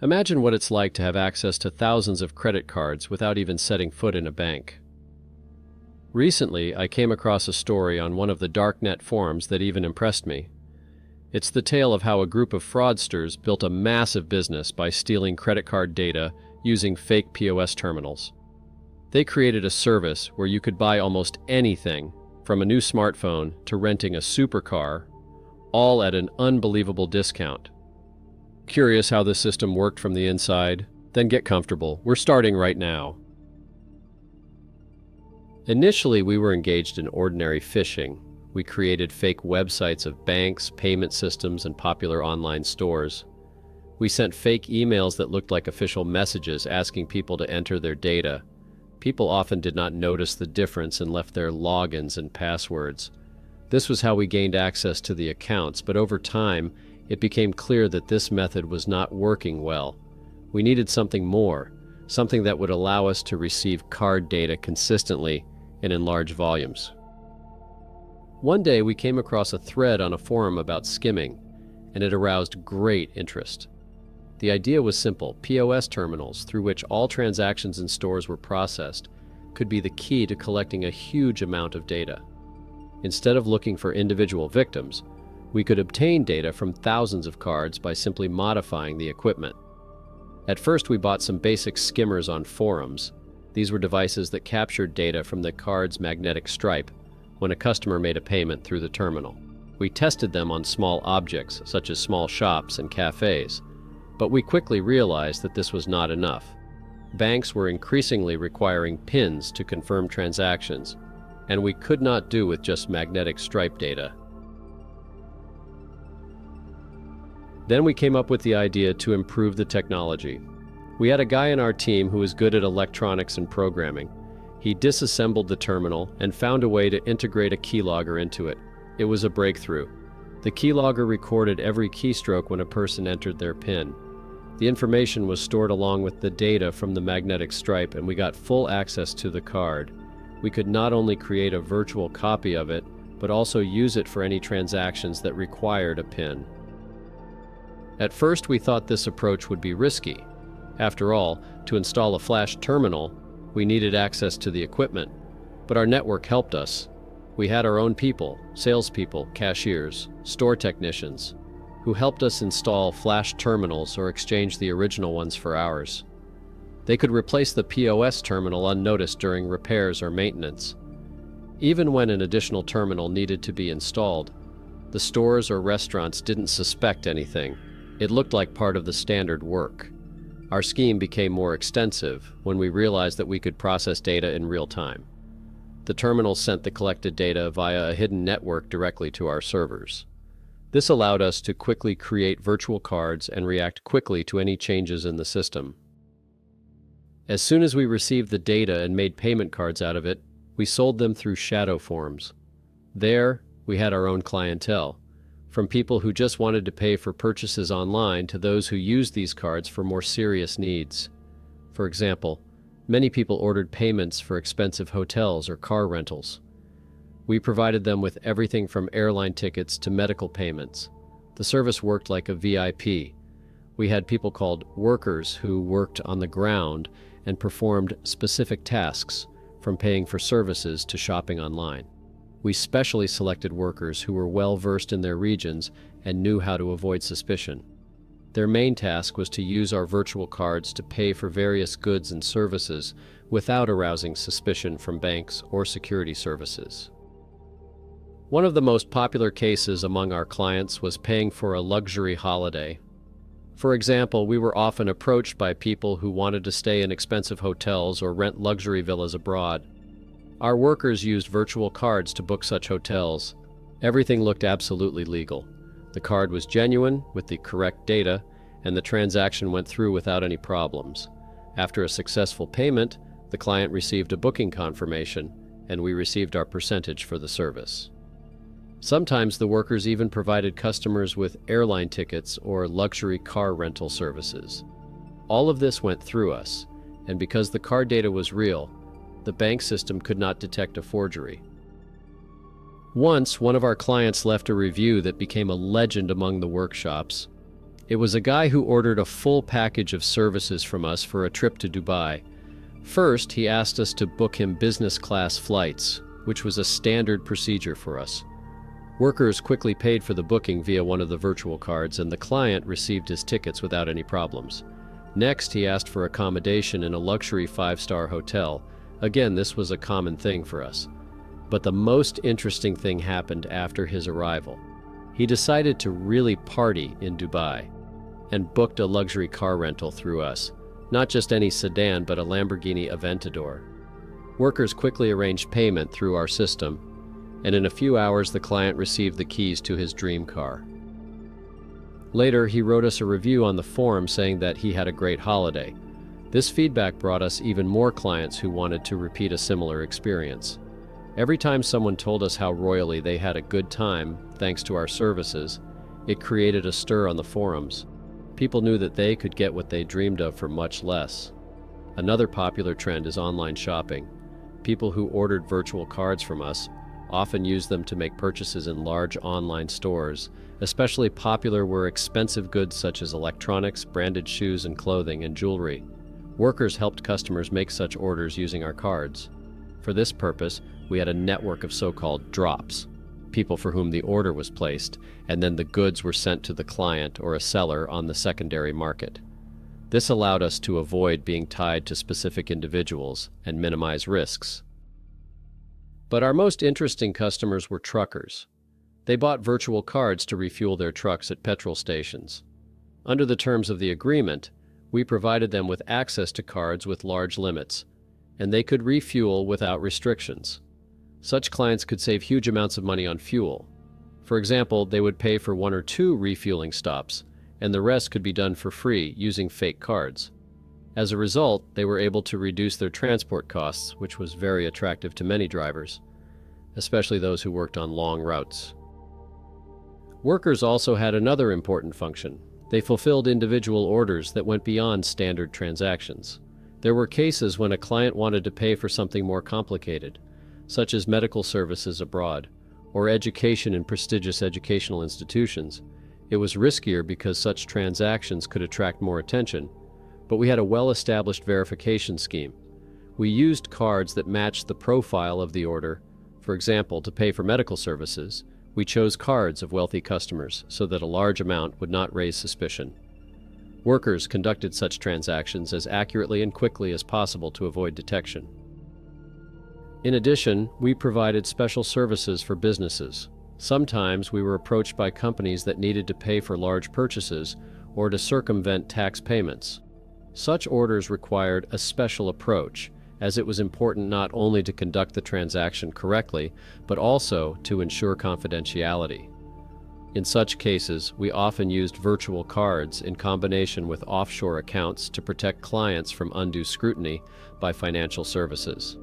Imagine what it's like to have access to thousands of credit cards without even setting foot in a bank. Recently, I came across a story on one of the darknet forums that even impressed me. It's the tale of how a group of fraudsters built a massive business by stealing credit card data using fake POS terminals. They created a service where you could buy almost anything, from a new smartphone to renting a supercar, all at an unbelievable discount. Curious how this system worked from the inside? Then get comfortable. We're starting right now. Initially, we were engaged in ordinary phishing. We created fake websites of banks, payment systems, and popular online stores. We sent fake emails that looked like official messages asking people to enter their data. People often did not notice the difference and left their logins and passwords. This was how we gained access to the accounts, but over time, it became clear that this method was not working well. We needed something more, something that would allow us to receive card data consistently and in large volumes. One day we came across a thread on a forum about skimming, and it aroused great interest. The idea was simple. POS terminals, through which all transactions in stores were processed, could be the key to collecting a huge amount of data. Instead of looking for individual victims, we could obtain data from thousands of cards by simply modifying the equipment. At first, we bought some basic skimmers on forums. These were devices that captured data from the card's magnetic stripe when a customer made a payment through the terminal. We tested them on small objects, such as small shops and cafes, but we quickly realized that this was not enough. Banks were increasingly requiring PINs to confirm transactions, and we could not do with just magnetic stripe data. Then we came up with the idea to improve the technology. We had a guy in our team who was good at electronics and programming. He disassembled the terminal and found a way to integrate a keylogger into it. It was a breakthrough. The keylogger recorded every keystroke when a person entered their PIN. The information was stored along with the data from the magnetic stripe, and we got full access to the card. We could not only create a virtual copy of it, but also use it for any transactions that required a PIN. At first, we thought this approach would be risky. After all, to install a flash terminal, we needed access to the equipment, but our network helped us. We had our own people, salespeople, cashiers, store technicians, who helped us install flash terminals or exchange the original ones for ours. They could replace the POS terminal unnoticed during repairs or maintenance. Even when an additional terminal needed to be installed, the stores or restaurants didn't suspect anything. It looked like part of the standard work. Our scheme became more extensive when we realized that we could process data in real time. The terminals sent the collected data via a hidden network directly to our servers. This allowed us to quickly create virtual cards and react quickly to any changes in the system. As soon as we received the data and made payment cards out of it, we sold them through shadow forms. There, we had our own clientele, from people who just wanted to pay for purchases online to those who used these cards for more serious needs. For example, many people ordered payments for expensive hotels or car rentals. We provided them with everything from airline tickets to medical payments. The service worked like a VIP. We had people called workers who worked on the ground and performed specific tasks, from paying for services to shopping online. We specially selected workers who were well-versed in their regions and knew how to avoid suspicion. Their main task was to use our virtual cards to pay for various goods and services without arousing suspicion from banks or security services. One of the most popular cases among our clients was paying for a luxury holiday. For example, we were often approached by people who wanted to stay in expensive hotels or rent luxury villas abroad. Our workers used virtual cards to book such hotels. Everything looked absolutely legal. The card was genuine, with the correct data, and the transaction went through without any problems. After a successful payment, the client received a booking confirmation, and we received our percentage for the service. Sometimes the workers even provided customers with airline tickets or luxury car rental services. All of this went through us, and because the card data was real, the bank system could not detect a forgery. Once, one of our clients left a review that became a legend among the workshops. It was a guy who ordered a full package of services from us for a trip to Dubai. First, he asked us to book him business class flights, which was a standard procedure for us. Workers quickly paid for the booking via one of the virtual cards, and the client received his tickets without any problems. Next, he asked for accommodation in a luxury 5-star hotel. Again, this was a common thing for us. But the most interesting thing happened after his arrival. He decided to really party in Dubai and booked a luxury car rental through us. Not just any sedan, but a Lamborghini Aventador. Workers quickly arranged payment through our system, and in a few hours the client received the keys to his dream car. Later, he wrote us a review on the forum saying that he had a great holiday. This feedback brought us even more clients who wanted to repeat a similar experience. Every time someone told us how royally they had a good time thanks to our services, it created a stir on the forums. People knew that they could get what they dreamed of for much less. Another popular trend is online shopping. People who ordered virtual cards from us often use them to make purchases in large online stores. Especially popular were expensive goods such as electronics, branded shoes and clothing, and jewelry. Workers helped customers make such orders using our cards. For this purpose, we had a network of so-called drops, people for whom the order was placed, and then the goods were sent to the client or a seller on the secondary market. This allowed us to avoid being tied to specific individuals and minimize risks. But our most interesting customers were truckers. They bought virtual cards to refuel their trucks at petrol stations. Under the terms of the agreement, we provided them with access to cards with large limits, and they could refuel without restrictions. Such clients could save huge amounts of money on fuel. For example, they would pay for 1 or 2 refueling stops, and the rest could be done for free using fake cards. As a result, they were able to reduce their transport costs, which was very attractive to many drivers, especially those who worked on long routes. Workers also had another important function. They fulfilled individual orders that went beyond standard transactions. There were cases when a client wanted to pay for something more complicated, such as medical services abroad, or education in prestigious educational institutions. It was riskier because such transactions could attract more attention, but we had a well-established verification scheme. We used cards that matched the profile of the order. For example, to pay for medical services, we chose cards of wealthy customers so that a large amount would not raise suspicion. Workers conducted such transactions as accurately and quickly as possible to avoid detection. In addition, we provided special services for businesses. Sometimes we were approached by companies that needed to pay for large purchases or to circumvent tax payments. Such orders required a special approach, as it was important not only to conduct the transaction correctly, but also to ensure confidentiality. In such cases, we often used virtual cards in combination with offshore accounts to protect clients from undue scrutiny by financial services.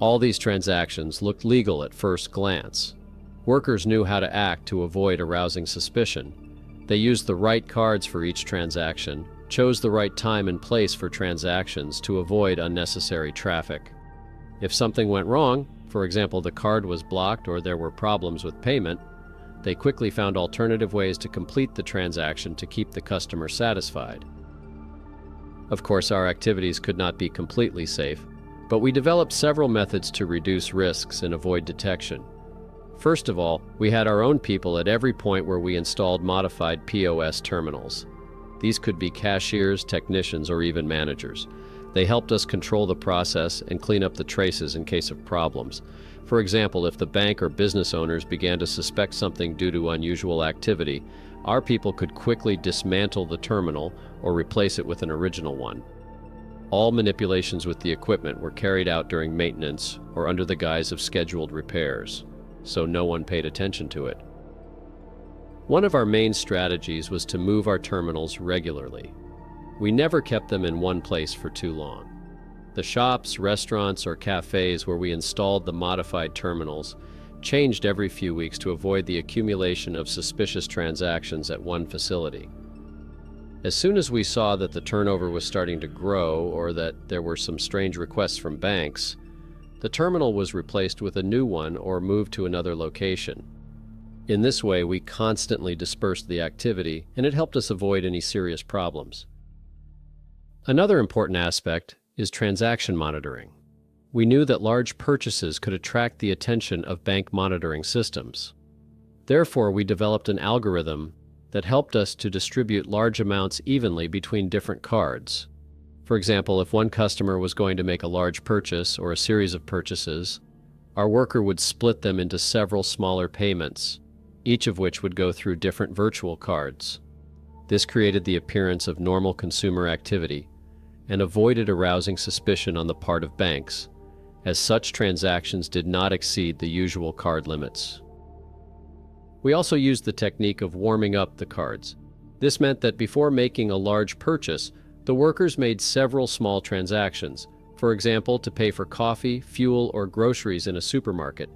All these transactions looked legal at first glance. Workers knew how to act to avoid arousing suspicion. They used the right cards for each transaction, chose the right time and place for transactions to avoid unnecessary traffic. If something went wrong, for example, the card was blocked or there were problems with payment, they quickly found alternative ways to complete the transaction to keep the customer satisfied. Of course, our activities could not be completely safe, but we developed several methods to reduce risks and avoid detection. First of all, we had our own people at every point where we installed modified POS terminals. These could be cashiers, technicians, or even managers. They helped us control the process and clean up the traces in case of problems. For example, if the bank or business owners began to suspect something due to unusual activity, our people could quickly dismantle the terminal or replace it with an original one. All manipulations with the equipment were carried out during maintenance or under the guise of scheduled repairs, so no one paid attention to it. One of our main strategies was to move our terminals regularly. We never kept them in one place for too long. The shops, restaurants, or cafes where we installed the modified terminals changed every few weeks to avoid the accumulation of suspicious transactions at one facility. As soon as we saw that the turnover was starting to grow or that there were some strange requests from banks, the terminal was replaced with a new one or moved to another location. In this way, we constantly dispersed the activity, and it helped us avoid any serious problems. Another important aspect is transaction monitoring. We knew that large purchases could attract the attention of bank monitoring systems. Therefore, we developed an algorithm that helped us to distribute large amounts evenly between different cards. For example, if one customer was going to make a large purchase or a series of purchases, our worker would split them into several smaller payments, each of which would go through different virtual cards. This created the appearance of normal consumer activity and avoided arousing suspicion on the part of banks, as such transactions did not exceed the usual card limits. We also used the technique of warming up the cards. This meant that before making a large purchase, the workers made several small transactions, for example, to pay for coffee, fuel, or groceries in a supermarket.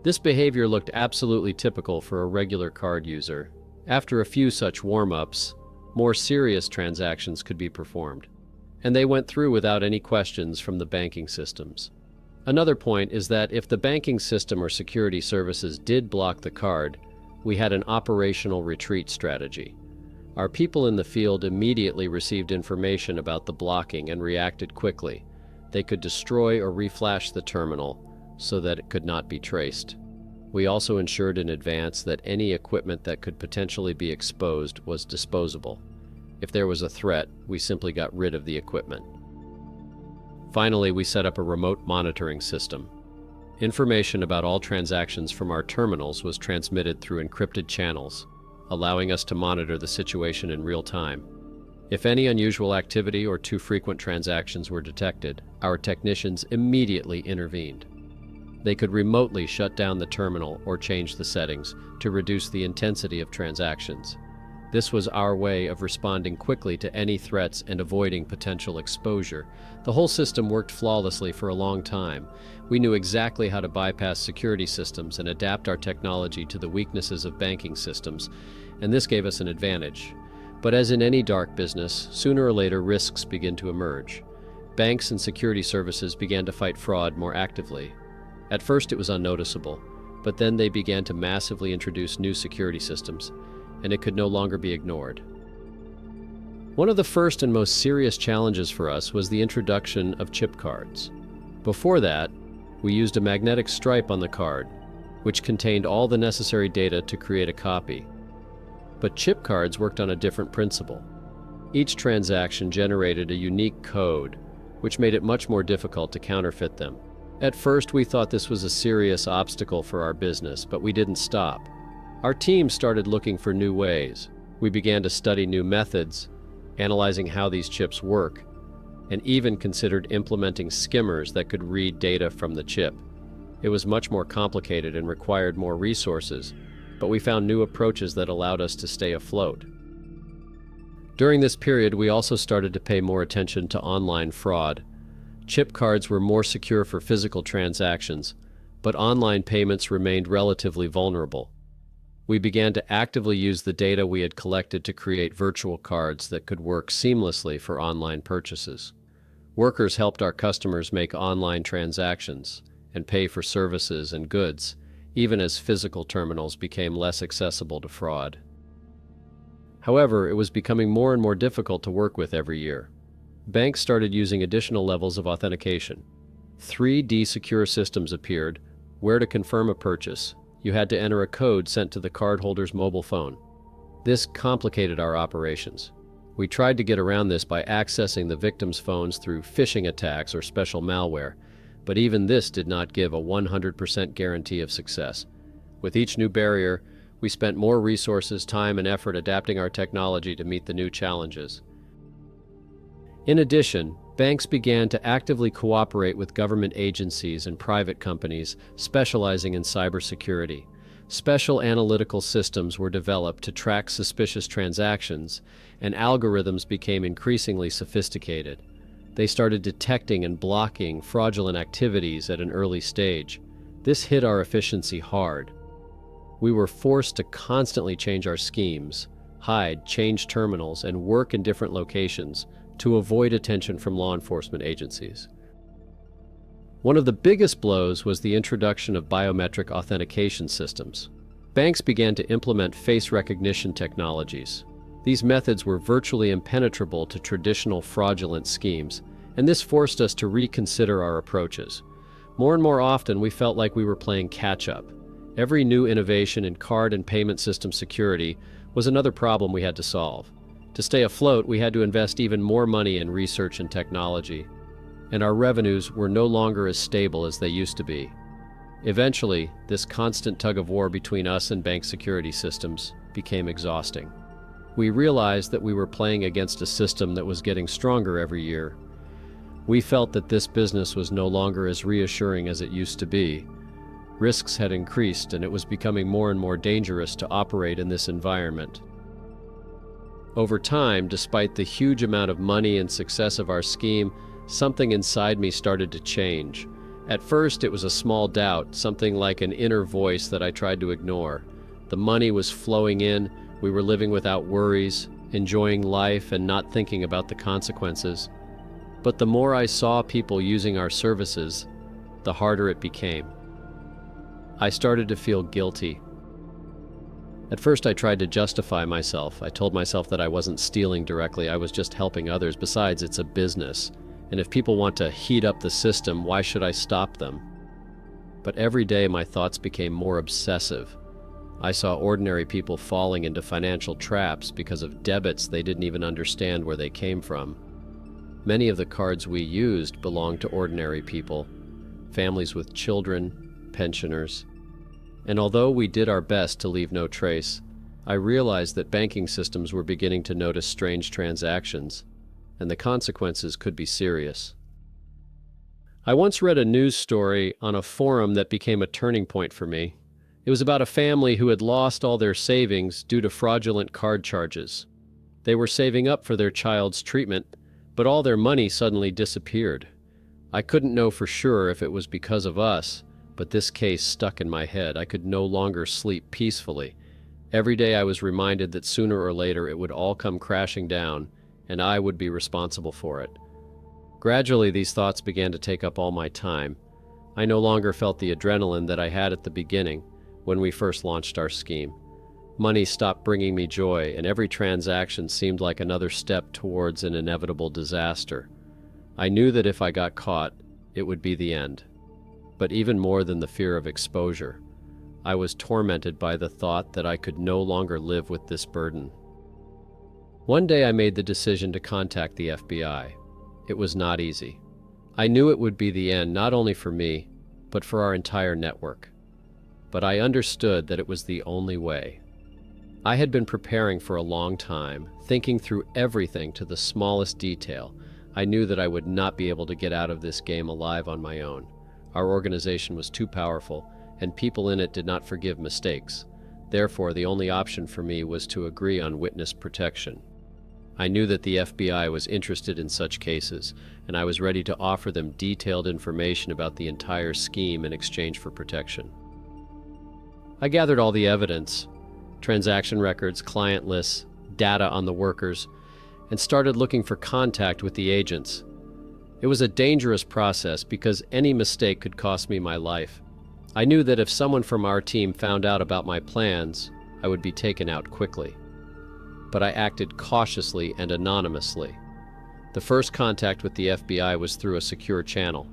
This behavior looked absolutely typical for a regular card user. After a few such warm-ups, more serious transactions could be performed, and they went through without any questions from the banking systems. Another point is that if the banking system or security services did block the card, we had an operational retreat strategy. Our people in the field immediately received information about the blocking and reacted quickly. They could destroy or reflash the terminal so that it could not be traced. We also ensured in advance that any equipment that could potentially be exposed was disposable. If there was a threat, we simply got rid of the equipment. Finally, we set up a remote monitoring system. Information about all transactions from our terminals was transmitted through encrypted channels, allowing us to monitor the situation in real time. If any unusual activity or too frequent transactions were detected, our technicians immediately intervened. They could remotely shut down the terminal or change the settings to reduce the intensity of transactions. This was our way of responding quickly to any threats and avoiding potential exposure. The whole system worked flawlessly for a long time. We knew exactly how to bypass security systems and adapt our technology to the weaknesses of banking systems, and this gave us an advantage. But as in any dark business, sooner or later risks begin to emerge. Banks and security services began to fight fraud more actively. At first it was unnoticeable, but then they began to massively introduce new security systems, and it could no longer be ignored. One of the first and most serious challenges for us was the introduction of chip cards. Before that, we used a magnetic stripe on the card, which contained all the necessary data to create a copy. But chip cards worked on a different principle. Each transaction generated a unique code, which made it much more difficult to counterfeit them. At first, we thought this was a serious obstacle for our business, but we didn't stop. Our team started looking for new ways. We began to study new methods, analyzing how these chips work, and even considered implementing skimmers that could read data from the chip. It was much more complicated and required more resources, but we found new approaches that allowed us to stay afloat. During this period, we also started to pay more attention to online fraud. Chip cards were more secure for physical transactions, but online payments remained relatively vulnerable. We began to actively use the data we had collected to create virtual cards that could work seamlessly for online purchases. Workers helped our customers make online transactions and pay for services and goods, even as physical terminals became less accessible to fraud. However, it was becoming more and more difficult to work with every year. Banks started using additional levels of authentication. 3D secure systems appeared, where to confirm a purchase, you had to enter a code sent to the cardholder's mobile phone. This complicated our operations. We tried to get around this by accessing the victim's phones through phishing attacks or special malware, but even this did not give a 100% guarantee of success. With each new barrier, we spent more resources, time, and effort adapting our technology to meet the new challenges. In addition, banks began to actively cooperate with government agencies and private companies specializing in cybersecurity. Special analytical systems were developed to track suspicious transactions, and algorithms became increasingly sophisticated. They started detecting and blocking fraudulent activities at an early stage. This hit our efficiency hard. We were forced to constantly change our schemes, hide, change terminals, and work in different locations to avoid attention from law enforcement agencies. One of the biggest blows was the introduction of biometric authentication systems. Banks began to implement face recognition technologies. These methods were virtually impenetrable to traditional fraudulent schemes, and this forced us to reconsider our approaches. More and more often, we felt like we were playing catch-up. Every new innovation in card and payment system security was another problem we had to solve. To stay afloat, we had to invest even more money in research and technology, and our revenues were no longer as stable as they used to be. Eventually, this constant tug-of-war between us and bank security systems became exhausting. We realized that we were playing against a system that was getting stronger every year. We felt that this business was no longer as reassuring as it used to be. Risks had increased, and it was becoming more and more dangerous to operate in this environment. Over time, despite the huge amount of money and success of our scheme, something inside me started to change. At first, it was a small doubt, something like an inner voice that I tried to ignore. The money was flowing in, we were living without worries, enjoying life and not thinking about the consequences. But the more I saw people using our services, the harder it became. I started to feel guilty. At first, I tried to justify myself. I told myself that I wasn't stealing directly, I was just helping others. Besides, it's a business. And if people want to heat up the system, why should I stop them? But every day my thoughts became more obsessive. I saw ordinary people falling into financial traps because of debits they didn't even understand where they came from. Many of the cards we used belonged to ordinary people, families with children, pensioners. And although we did our best to leave no trace, I realized that banking systems were beginning to notice strange transactions, and the consequences could be serious. I once read a news story on a forum that became a turning point for me. It was about a family who had lost all their savings due to fraudulent card charges. They were saving up for their child's treatment, but all their money suddenly disappeared. I couldn't know for sure if it was because of us, but this case stuck in my head. I could no longer sleep peacefully. Every day I was reminded that sooner or later it would all come crashing down, and I would be responsible for it. Gradually, these thoughts began to take up all my time. I no longer felt the adrenaline that I had at the beginning, when we first launched our scheme. Money stopped bringing me joy, and every transaction seemed like another step towards an inevitable disaster. I knew that if I got caught, it would be the end. But even more than the fear of exposure, I was tormented by the thought that I could no longer live with this burden. One day I made the decision to contact the FBI. It was not easy. I knew it would be the end, not only for me, but for our entire network. But I understood that it was the only way. I had been preparing for a long time, thinking through everything to the smallest detail. I knew that I would not be able to get out of this game alive on my own. Our organization was too powerful, and people in it did not forgive mistakes. Therefore, the only option for me was to agree on witness protection. I knew that the FBI was interested in such cases, and I was ready to offer them detailed information about the entire scheme in exchange for protection. I gathered all the evidence, transaction records, client lists, data on the workers, and started looking for contact with the agents. It was a dangerous process because any mistake could cost me my life. I knew that if someone from our team found out about my plans, I would be taken out quickly. But I acted cautiously and anonymously. The first contact with the FBI was through a secure channel.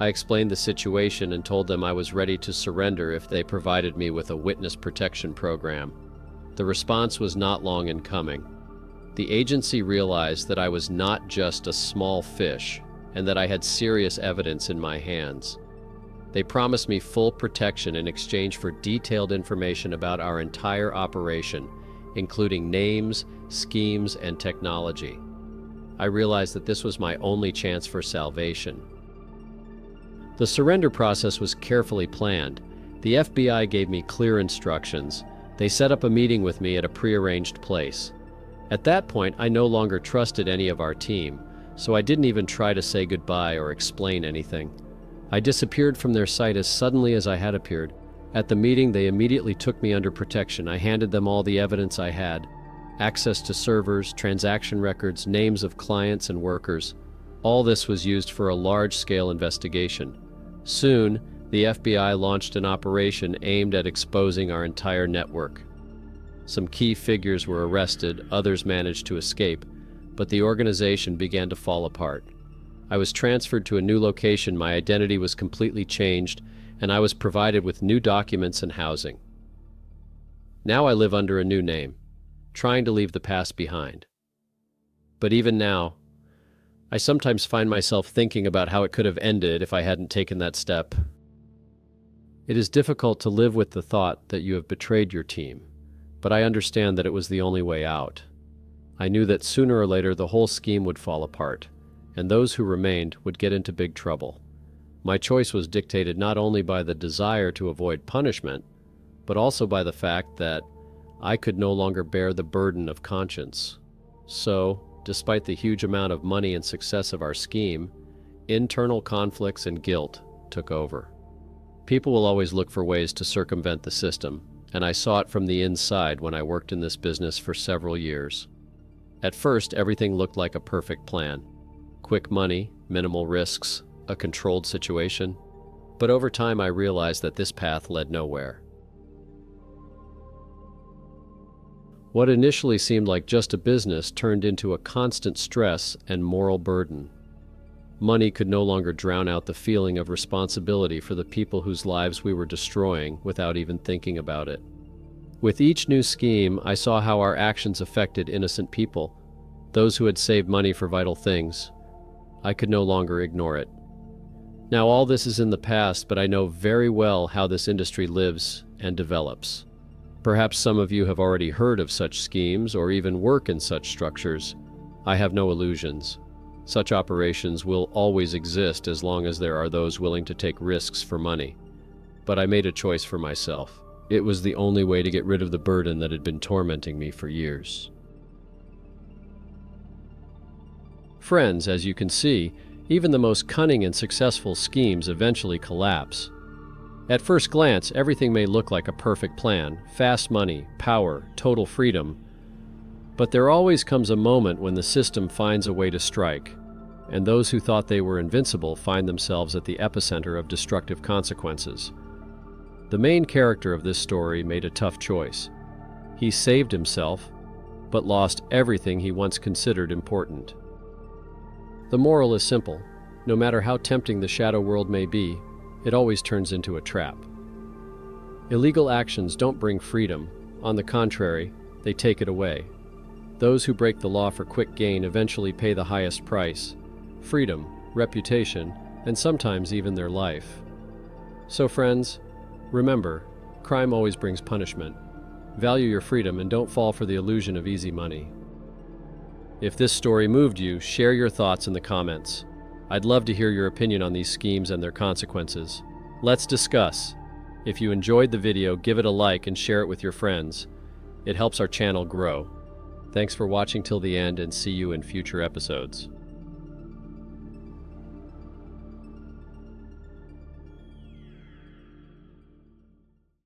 I explained the situation and told them I was ready to surrender if they provided me with a witness protection program. The response was not long in coming. The agency realized that I was not just a small fish and that I had serious evidence in my hands. They promised me full protection in exchange for detailed information about our entire operation, including names, schemes, and technology. I realized that this was my only chance for salvation. The surrender process was carefully planned. The FBI gave me clear instructions. They set up a meeting with me at a prearranged place. At that point, I no longer trusted any of our team, so I didn't even try to say goodbye or explain anything. I disappeared from their sight as suddenly as I had appeared. At the meeting, they immediately took me under protection. I handed them all the evidence I had: access to servers, transaction records, names of clients and workers. All this was used for a large-scale investigation. Soon, The FBI launched an operation aimed at exposing our entire network. Some key figures were arrested, others managed to escape, but the organization began to fall apart. I was transferred to a new location, my identity was completely changed, and I was provided with new documents and housing. Now I live under a new name, trying to leave the past behind. But even now, I sometimes find myself thinking about how it could have ended if I hadn't taken that step. It is difficult to live with the thought that you have betrayed your team, but I understand that it was the only way out. I knew that sooner or later the whole scheme would fall apart, and those who remained would get into big trouble. My choice was dictated not only by the desire to avoid punishment, but also by the fact that I could no longer bear the burden of conscience. So, despite the huge amount of money and success of our scheme, internal conflicts and guilt took over. People will always look for ways to circumvent the system, and I saw it from the inside when I worked in this business for several years. At first, everything looked like a perfect plan. Quick money, minimal risks, a controlled situation. But over time, I realized that this path led nowhere. What initially seemed like just a business turned into a constant stress and moral burden. Money could no longer drown out the feeling of responsibility for the people whose lives we were destroying without even thinking about it. With each new scheme, I saw how our actions affected innocent people, those who had saved money for vital things. I could no longer ignore it. Now all this is in the past, but I know very well how this industry lives and develops. Perhaps some of you have already heard of such schemes or even work in such structures. I have no illusions. Such operations will always exist as long as there are those willing to take risks for money. But I made a choice for myself. It was the only way to get rid of the burden that had been tormenting me for years. Friends, as you can see, even the most cunning and successful schemes eventually collapse. At first glance, everything may look like a perfect plan, fast money, power, total freedom. But there always comes a moment when the system finds a way to strike, and those who thought they were invincible find themselves at the epicenter of destructive consequences. The main character of this story made a tough choice. He saved himself, but lost everything he once considered important. The moral is simple. No matter how tempting the shadow world may be, it always turns into a trap. Illegal actions don't bring freedom. On the contrary, they take it away. Those who break the law for quick gain eventually pay the highest price: freedom, reputation, and sometimes even their life. So friends, remember, crime always brings punishment. Value your freedom and don't fall for the illusion of easy money. If this story moved you, share your thoughts in the comments. I'd love to hear your opinion on these schemes and their consequences. Let's discuss. If you enjoyed the video, give it a like and share it with your friends. It helps our channel grow. Thanks for watching till the end, and see you in future episodes.